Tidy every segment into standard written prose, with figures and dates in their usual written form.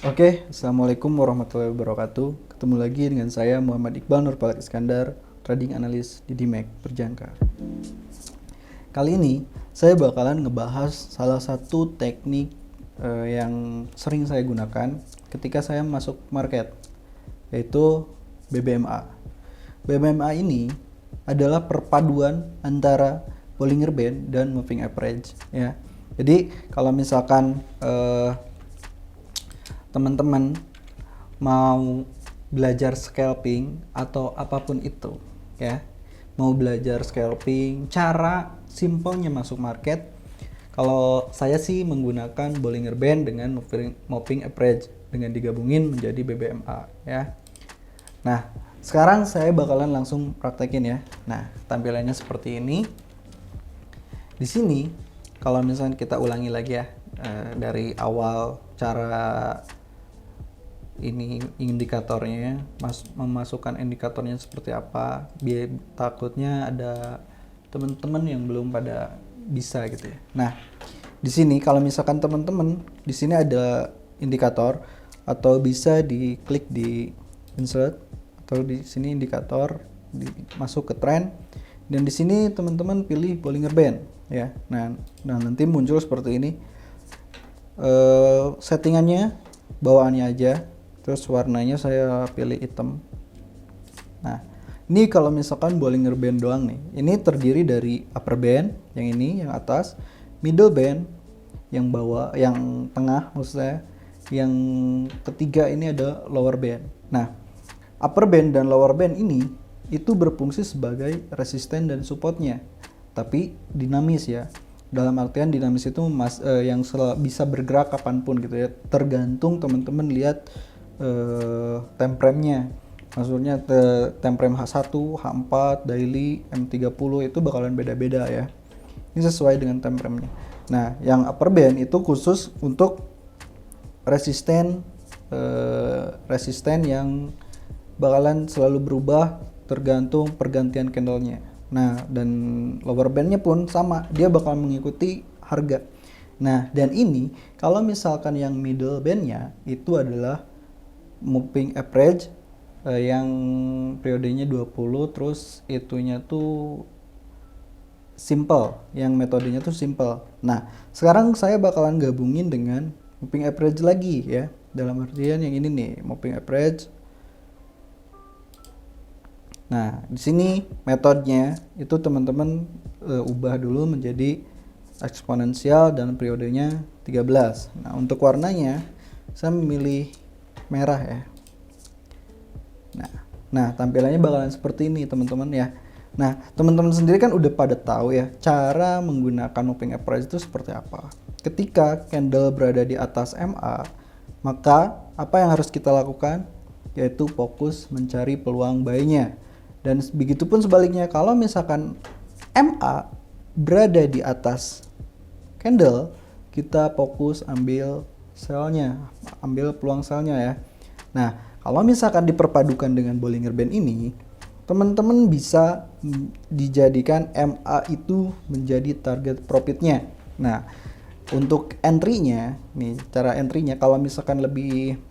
Oke, Assalamualaikum warahmatullahi wabarakatuh. Ketemu lagi dengan saya Muhammad Iqbal Nurfalak Iskandar, Trading Analyst di Dimek Berjangkar. Kali ini saya bakalan ngebahas salah satu teknik yang sering saya gunakan ketika saya masuk market, yaitu BBMA. BBMA ini adalah perpaduan antara Bollinger Band dan Moving Average, ya. Jadi kalau misalkan teman-teman mau belajar scalping atau apapun itu, ya, mau belajar scalping, cara simpelnya masuk market, kalau saya sih menggunakan Bollinger Band dengan moving average dengan digabungin menjadi BBMA, ya. Nah, sekarang saya bakalan langsung praktekin, ya. Nah, tampilannya seperti ini. Di sini kalau misalnya kita ulangi lagi, ya, dari awal cara ini indikatornya, memasukkan indikatornya seperti apa, biar takutnya ada teman-teman yang belum pada bisa gitu, ya. Nah, di sini kalau misalkan teman-teman di sini ada indikator, atau bisa diklik di insert, atau di sini indikator, masuk ke trend, dan di sini teman-teman pilih Bollinger Band, ya. Nah nanti muncul seperti ini. Settingannya bawaannya aja, terus warnanya saya pilih hitam. Nah, ini kalau misalkan Bollinger Band doang nih, ini terdiri dari upper band yang ini, yang atas, middle band yang bawah, yang tengah maksudnya, yang ketiga ini ada lower band. Nah, upper band dan lower band ini itu berfungsi sebagai resisten dan supportnya, tapi dinamis, ya. Dalam artian dinamis itu yang bisa bergerak kapanpun gitu, ya, tergantung teman-teman lihat time frame-nya. Maksudnya time frame H1, H4, daily, M30 itu bakalan beda-beda, ya. Ini sesuai dengan time frame-nya. Nah, yang upper band itu khusus untuk resisten yang bakalan selalu berubah tergantung pergantian candlenya. Nah, dan lower bandnya pun sama, dia bakal mengikuti harga. Nah, dan ini kalau misalkan yang middle bandnya itu adalah moving average yang periodenya 20, terus itunya tuh simple, yang metodenya tuh simple. Nah, sekarang saya bakalan gabungin dengan moving average lagi, ya. Dalam artian yang ini nih, moving average. Nah, di sini metodenya itu teman-teman ubah dulu menjadi eksponensial dan periodenya 13. Nah, untuk warnanya saya memilih merah, ya. Nah, tampilannya bakalan seperti ini, teman-teman, ya. Nah, teman-teman sendiri kan udah pada tahu, ya, cara menggunakan moving average itu seperti apa. Ketika candle berada di atas MA, maka apa yang harus kita lakukan? Yaitu fokus mencari peluang buy-nya. Dan begitu pun sebaliknya, kalau misalkan MA berada di atas candle, kita fokus ambil sell-nya, ambil peluang sell-nya, ya. Nah, kalau misalkan diperpadukan dengan Bollinger Band ini, teman-teman bisa dijadikan MA itu menjadi target profitnya. Nah, untuk entry-nya, nih cara entry-nya, kalau misalkan lebih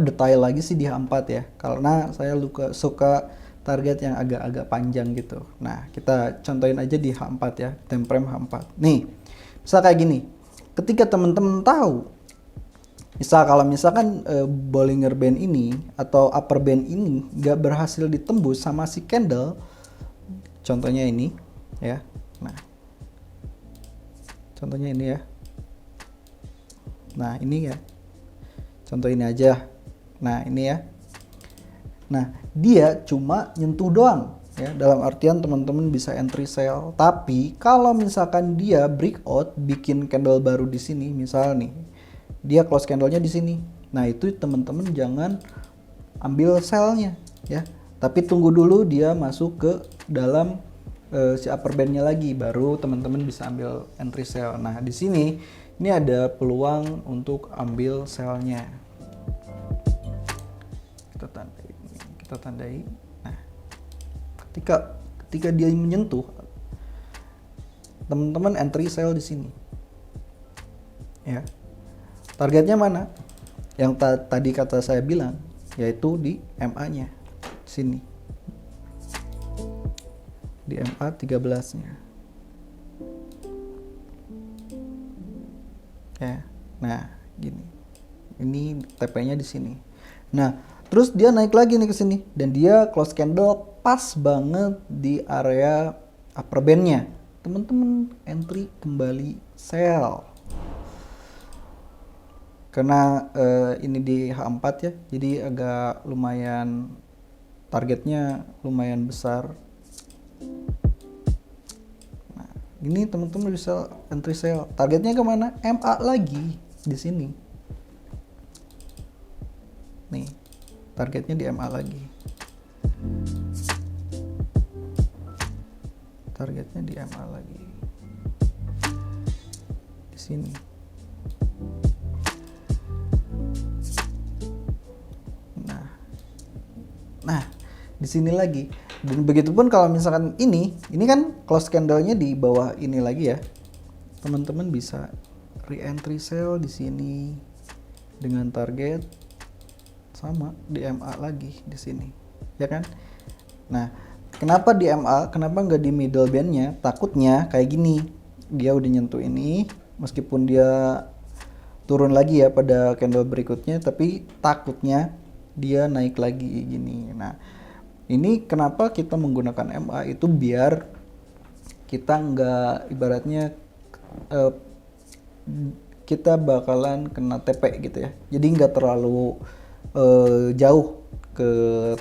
detail lagi sih di H4, ya, karena saya suka target yang agak-agak panjang gitu. Nah, kita contohin aja di H4, ya, time frame H4. Nih, misal kayak gini, ketika teman-teman tahu, kalau misalkan Bollinger Band ini atau upper band ini nggak berhasil ditembus sama si candle, contohnya ini, ya. Nah, contohnya ini, ya. Nah, ini, ya. Contoh ini aja. Nah, ini, ya. Nah, dia cuma nyentuh doang, ya. Dalam artian teman-teman bisa entry sell. Tapi kalau misalkan dia breakout, bikin candle baru di sini, misal nih, dia close candlenya di sini. Nah, itu teman-teman jangan ambil sell-nya, ya. Tapi tunggu dulu dia masuk ke dalam si upper band-nya lagi, baru teman-teman bisa ambil entry sell. Nah, di sini ini ada peluang untuk ambil sell-nya. Kita tandai. Nah, ketika dia menyentuh, teman-teman entry sell di sini, ya. Targetnya mana? yang tadi kata saya bilang, yaitu di MA-nya sini, di MA 13-nya ya. Nah gini, ini TP-nya di sini. Nah terus dia naik lagi nih ke sini, dan dia close candle pas banget di area upper band-nya. Teman-teman entry kembali sell. Karena ini di H4 ya, jadi agak lumayan, targetnya lumayan besar. Nah, ini teman-teman bisa entry sell. Targetnya kemana? MA lagi di sini. Nih, targetnya di MA lagi. Targetnya di MA lagi. Di sini. Nah, di sini lagi. Dan begitupun kalau misalkan ini kan close candle-nya di bawah ini lagi ya. Teman-teman bisa re-entry sell di sini dengan target sama di MA lagi di sini, ya kan? Nah, kenapa di MA? Kenapa nggak di middle band-nya? Takutnya kayak gini. Dia udah nyentuh ini, meskipun dia turun lagi ya pada candle berikutnya, tapi takutnya dia naik lagi gini. Nah, ini kenapa kita menggunakan MA itu biar kita nggak, ibaratnya kita bakalan kena TP gitu ya. Jadi nggak terlalu jauh ke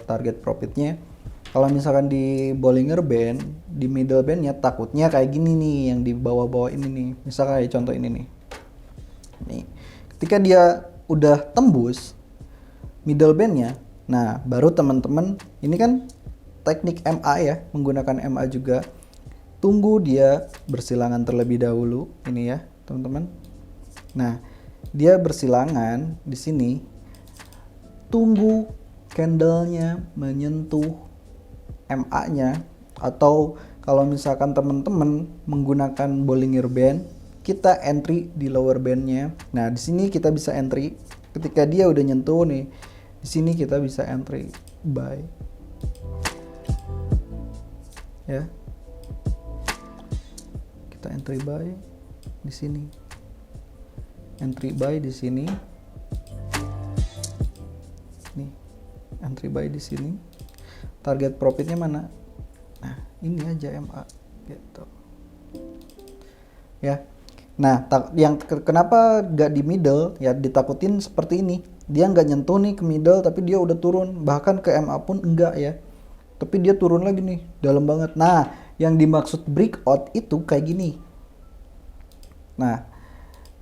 target profitnya. Kalau misalkan di Bollinger Band, di middle bandnya takutnya kayak gini nih, yang di bawah-bawah ini nih. Misalkan kayak contoh ini nih. Nih, ketika dia udah tembus middle bandnya, nah baru teman-teman, ini kan teknik MA ya, menggunakan MA juga. Tunggu dia bersilangan terlebih dahulu, ini ya teman-teman. Nah dia bersilangan di sini, tunggu candlenya menyentuh MA-nya, atau kalau misalkan teman-teman menggunakan Bollinger Band, kita entry di lower bandnya. Nah di sini kita bisa entry ketika dia udah nyentuh nih. Di sini kita bisa entry buy, ya. Kita entry buy di sini, entry buy di sini, nih, entry buy di sini. Target profitnya mana? Nah ini aja MA, gitu, ya. Nah kenapa gak di middle ya, ditakutin seperti ini. Dia nggak nyentuh nih ke middle, tapi dia udah turun, bahkan ke MA pun enggak ya, tapi dia turun lagi nih dalam banget. Nah yang dimaksud breakout itu kayak gini. Nah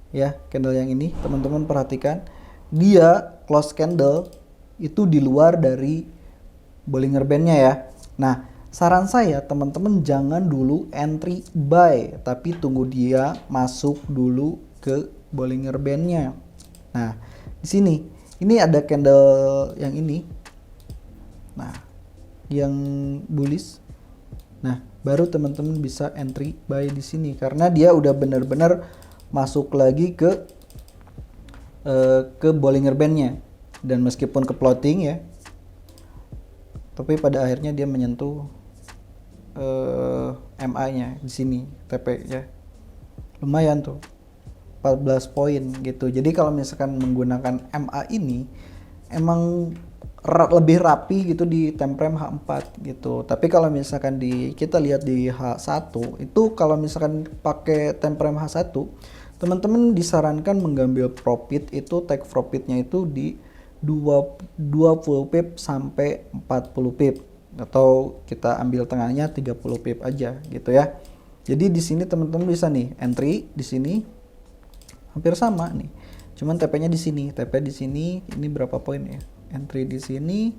ya, candle yang ini teman-teman perhatikan, dia close candle itu di luar dari Bollinger Band-nya ya. Nah saran saya teman-teman jangan dulu entry buy, tapi tunggu dia masuk dulu ke Bollinger Band-nya. Nah di sini ini ada candle yang ini, nah yang bullish. Nah baru teman-teman bisa entry buy di sini, karena dia udah benar-benar masuk lagi ke Bollinger Band-nya. Dan meskipun ke plotting ya, tapi pada akhirnya dia menyentuh MA-nya di sini, TP ya. Lumayan tuh, 14 poin gitu. Jadi kalau misalkan menggunakan MA ini emang lebih rapi gitu di time frame H4 gitu. Tapi kalau misalkan kita lihat di H1 itu, kalau misalkan pakai time frame H1, teman-teman disarankan mengambil profit itu, take profitnya itu di 20 pip sampai 40 pip, atau kita ambil tengahnya 30 pip aja gitu ya. Jadi di sini teman-teman bisa nih entry di sini hampir sama nih. Cuman TP-nya di sini, TP di sini ini berapa poin ya? Entry di sini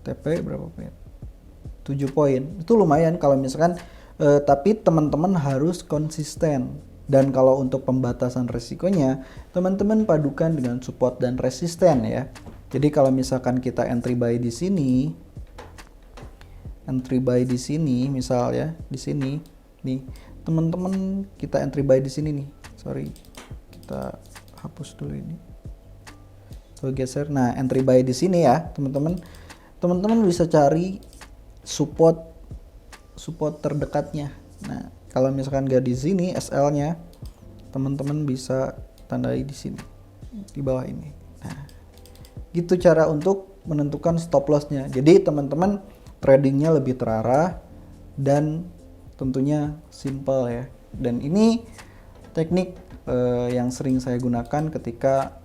TP berapa poin? 7 poin. Itu lumayan kalau misalkan tapi teman-teman harus konsisten. Dan kalau untuk pembatasan resikonya, teman-teman padukan dengan support dan resisten ya. Jadi kalau misalkan kita entry buy di sini, misal ya, di sini nih, teman-teman kita entry buy di sini nih. Sorry, kita hapus dulu ini. Tuh geser. Nah, entry buy di sini ya, teman-teman. Teman-teman bisa cari support terdekatnya. Nah, kalau misalkan nggak di sini SL-nya, teman-teman bisa tandai di sini, di bawah ini. Nah, gitu cara untuk menentukan stop loss-nya. Jadi teman-teman tradingnya lebih terarah dan tentunya simple ya. Dan ini teknik yang sering saya gunakan ketika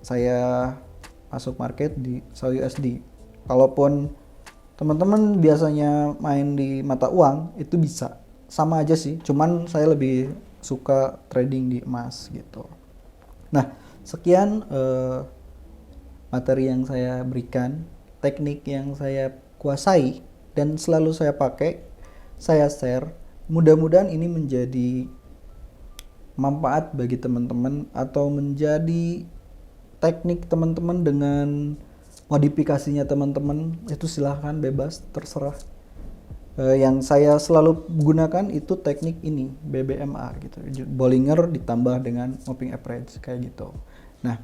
saya masuk market di SAUD. Kalaupun teman-teman biasanya main di mata uang, itu bisa sama aja sih, cuman saya lebih suka trading di emas gitu. Nah, sekian materi yang saya berikan, teknik yang saya kuasai dan selalu saya pakai, saya share. Mudah-mudahan ini menjadi manfaat bagi teman-teman atau menjadi teknik teman-teman dengan modifikasinya teman-teman, itu silahkan bebas, terserah. Yang saya selalu gunakan itu teknik ini, BBMA gitu, Bollinger ditambah dengan moving average kayak gitu. Nah,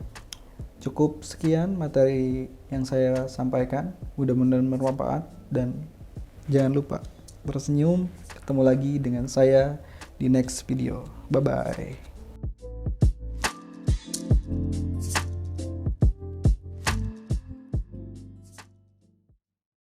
cukup sekian materi yang saya sampaikan, mudah-mudahan bermanfaat dan jangan lupa tersenyum. Ketemu lagi dengan saya di next video. Bye bye.